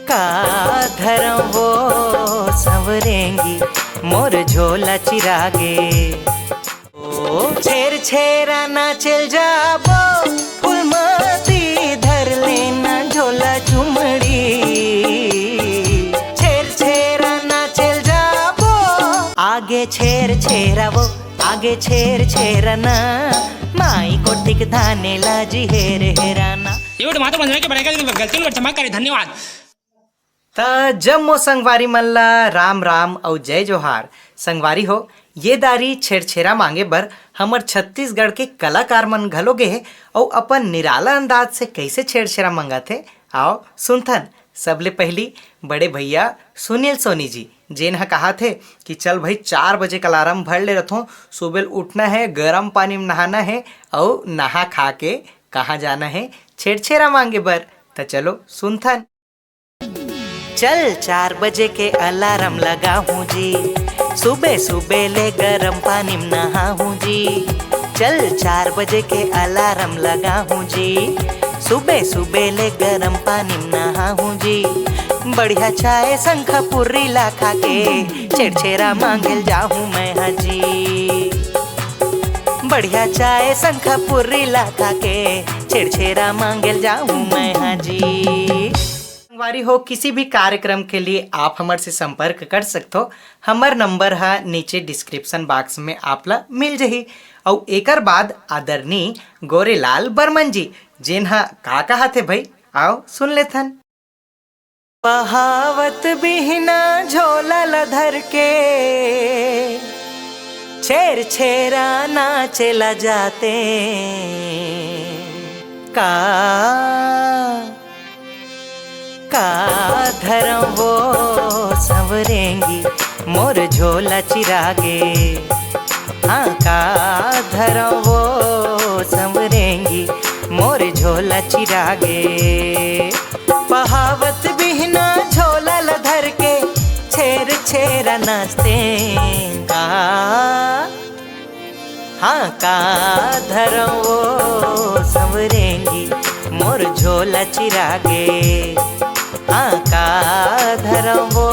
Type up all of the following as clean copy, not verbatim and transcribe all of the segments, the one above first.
का धरम वो संवरेंगी मोर झोला चिरागे। ओ छेर छेरा ना चल जाबो फूलमती धर लेना झोला चुमड़ी। छेर छेरा ना चल जाबो आगे छेर छेरा वो आगे छेर छेरना माई कोटिक धाने लाजी हेर हेराना। एवढं मात्र बनवाय की बरेका गलतीन क्षमा करे धन्यवाद। त जम्मो संगवारी मल्ला राम राम और जय जोहार। संगवारी हो ये दारी छेड़छेरा मांगे बर हमर छत्तीसगढ़ के कलाकार मन घलोगे है और अपन निराला अंदाज से कैसे छेड़छेरा मंगा थे आओ सुनथन। सबले पहली बड़े भैया सुनील सोनी जी जेन हा कहा थे कि चल भाई 4 बजे का अलार्म भर ले रथों, सुबह उठना है, गर्म पानी में नहाना है और नहा खा के कहाँ जाना है छेड़छेरा मांगे बर। तो चलो सुनथन। चल 4 बजे के अलार्म लगा हूँ जी, सुबह सुबह ले गर्म पानी में नहा हूँ जी। चल 4 बजे के अलार्म लगा हूँ जी, सुबह सुबह ले गर्म पानी में नहा हूँ जी। बढ़िया चाय शंखा पुरी ला खा के छेड़छेरा मांगल जाहूँ मैं हाजी। बढ़िया चाय शंखा पुरी ला खा के छेड़छेरा मांगल जाहूँ मैं हाजी। संगवारी हो किसी भी कार्यक्रम के लिए आप हमारे से संपर्क कर सकते हो। हमार नंबर है नीचे डिस्क्रिप्शन बॉक्स में आप ला मिल जही। और एकर बाद आदरणीय गोरेलाल बर्मन जी जेन हा का कहा थे भाई आओ सुन लेथन। बहावत बिहना झोला लधर के छेर छेरा नाचेला जाते। का धरम वो संवरेंगी मोर झोला चिरागे। हाँ का धरम वो संवरेंगी मोर झोला चिरागे। बहावत बिहना झोला लधर के छेर छेरा नाचते। का हाँ का धरम वो संवरेंगी मोर झोला चिरागे। हाँ का धरम वो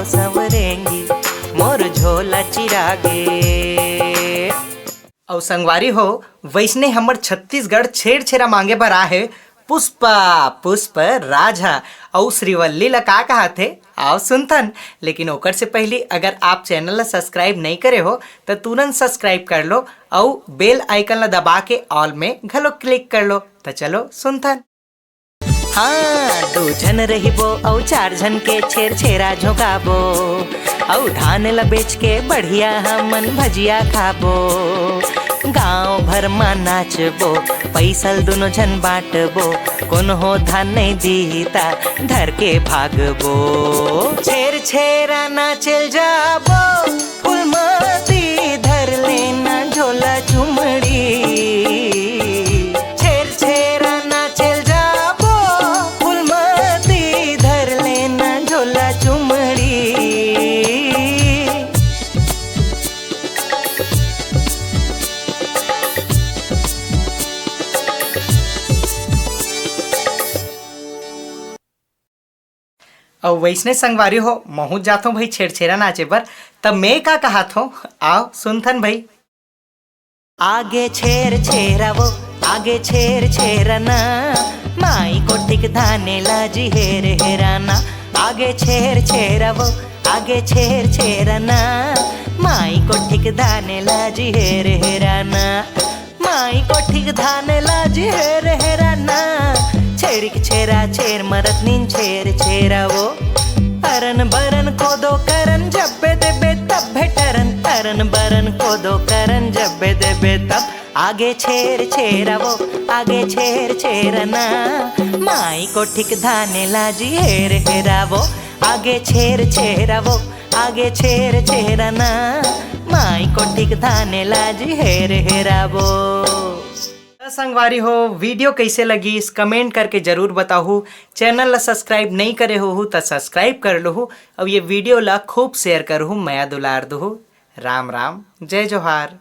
संवरेंगी मोर झोला चिरागे। और संगवारी हो वैसने हमर छत्तीसगढ़ छेड़छेरा मांगे बर आहे पुष्प राजा और श्रीवल्ली ला का कहा थे आओ सुनथन। लेकिन ओकर से पहले अगर आप चैनल ला सब्सक्राइब नहीं करे हो तो तुरंत सब्सक्राइब कर लो और बेल आइकन ला दबा के ऑल में घलो क्लिक कर लो। तो चलो सुनथन। हाँ 2 जन रहिबो और 4 जन के छेर छेरा झोंकाबो और धान ला बेच के बढ़िया हमन भजिया खाबो। गाँव भर मा नाचबो पैसल दोनों जन बांटबो, कौन हो धान नहीं दीता धर के भागबो। छेर छेरा नाचल जाबो फूलमती धर लेना झोला चुमड़ी। छेर छेरा नाचल जाबो फूलमती धर लेना झोला चुमड़ी। और वैसने संगवारी हो महू जातो भाई छेड़छेरा नाचे बर। तब मैं का कहा थो आओ सुनथन भाई। आगे छेर छेरा वो आगे छेर छेरना माई कोटिक धाने लाजी हेर हेराना। आगे छेर छेरा वो आगे छेर छेरना माई कोटिक धाने लाजी हेर हेराना। माई कोटिक धाने लाजी हेर हेराना। छेरिक छेरा छेर मरत नीन छेर छेरा वो अरन बरन को दो करन जब्बे देबे तब भेटरन। अरन बरन को दो करन जब्बे देबे तब। आगे छेर छेरा वो आगे छेर छेरना माई को ठीक धाने लाजी हेर हेरा वो। आगे छेर छेरा वो आगे छेर छेरना माई को ठीक धाने लाजी हेर हेरा वो। संगवारी हो वीडियो कैसे लगी इस कमेंट करके जरूर बताओ। चैनल ला सब्सक्राइब नहीं करे हो तो सब्सक्राइब कर लो और ये वीडियो ला खूब शेयर करो। माया दुलार दो। राम राम जय जोहार।